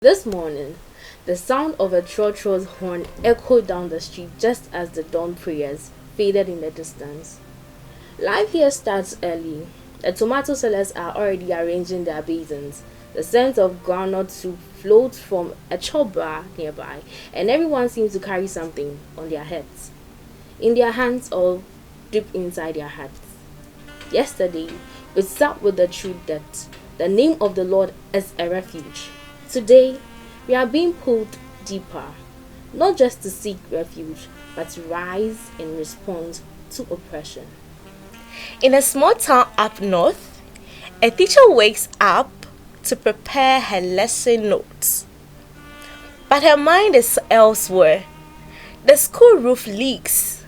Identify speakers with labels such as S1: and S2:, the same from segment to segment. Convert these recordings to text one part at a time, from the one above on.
S1: This morning, the sound of a church's horn echoed down the street just as the dawn prayers faded in the distance. Life here starts early. The tomato sellers are already arranging their basins. The scent of groundnut soup floats from a chop bar nearby, and everyone seems to carry something on their heads, in their hands, or deep inside their hearts. Yesterday, we sat with the truth that the name of the Lord is a refuge. Today, we are being pulled deeper, not just to seek refuge, but to rise in response to oppression.
S2: In a small town up north, a teacher wakes up to prepare her lesson notes. But her mind is elsewhere. The school roof leaks,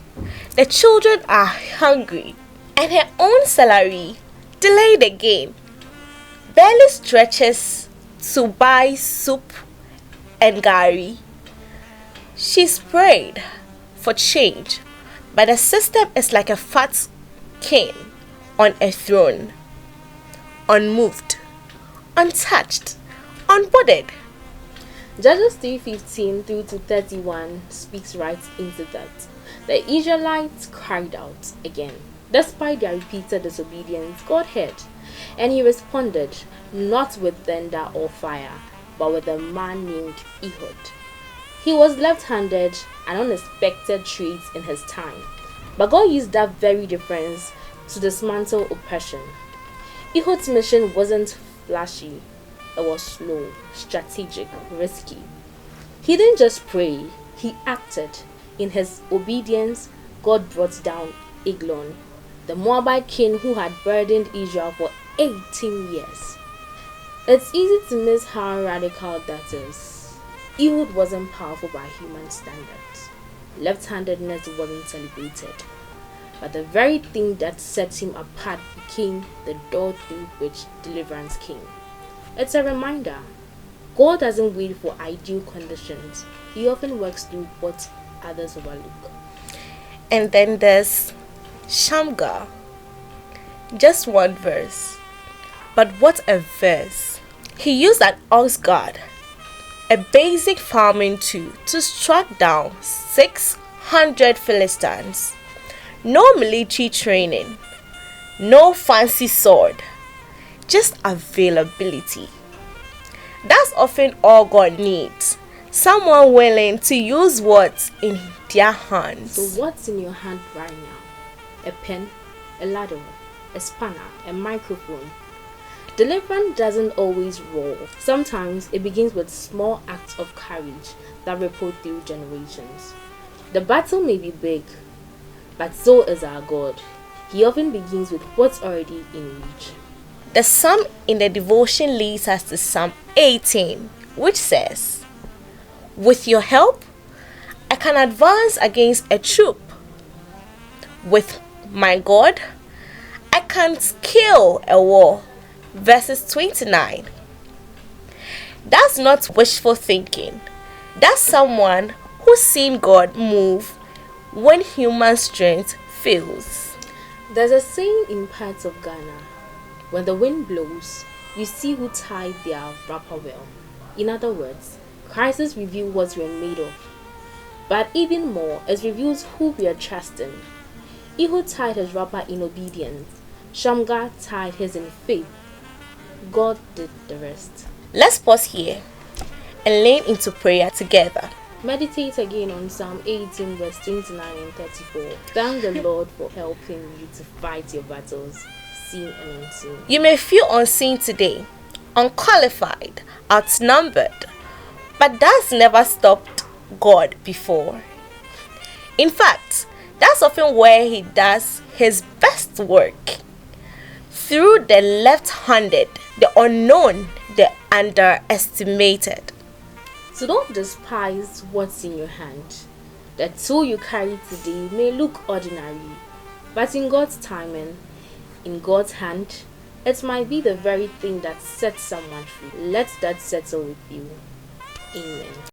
S2: the children are hungry, and her own salary, delayed again, barely stretches to buy soup and gari. She's prayed for change, but the system is like a fat king on a throne, unmoved, untouched, unbothered.
S1: Judges 3:15 through to 31 speaks right into that. The Israelites cried out again. Despite their repeated disobedience, God heard, and he responded, not with thunder or fire, but with a man named Ehud. He was left-handed, an unexpected trait in his time, but God used that very difference to dismantle oppression. Ehud's mission wasn't flashy, it was slow, strategic, risky. He didn't just pray, he acted. In his obedience, God brought down Eglon, the Moabite king who had burdened Israel for 18 years. It's easy to miss how radical that is. Ehud wasn't powerful by human standards. Left-handedness wasn't celebrated. But the very thing that set him apart became the door through which deliverance came. It's a reminder. God doesn't wait for ideal conditions. He often works through what others overlook.
S2: And then there's Shamgar. Just one verse. But what a verse. He used an ox guard, a basic farming tool, to strike down 600 Philistines. No military training, no fancy sword, just availability. That's often all God needs. Someone willing to use what's in their hands.
S1: So what's in your hand right now? A pen, a ladder, a spanner, a microphone. Deliverance doesn't always roar. Sometimes it begins with small acts of courage that ripple through generations. The battle may be big, but so is our God. He often begins with what's already in reach.
S2: The psalm in the devotion leads us to Psalm 18, which says, "With your help, I can advance against a troop. With my God, I can scale a wall." Verses 29. That's not wishful thinking. That's someone who's seen God move when human strength fails.
S1: There's a saying in parts of Ghana, when the wind blows, you see who tied their wrapper well. In other words, crisis reveal what we're made of. But even more, it reveals who we are trusting. Ehud tied his wrapper in obedience. Shamgar tied his in faith. God did the rest.
S2: Let's pause here and lean into prayer together.
S1: Meditate again on Psalm 18 verse 29 and 34. Thank the Lord for helping you to fight your battles, seen and unseen.
S2: You may feel unseen today, unqualified, outnumbered, but that's never stopped God before. In fact, that's often where he does his best work. Through the left-handed, the unknown, the underestimated.
S1: So don't despise what's in your hand. The tool you carry today may look ordinary, but in God's timing, in God's hand, it might be the very thing that sets someone free. Let that settle with you. Amen.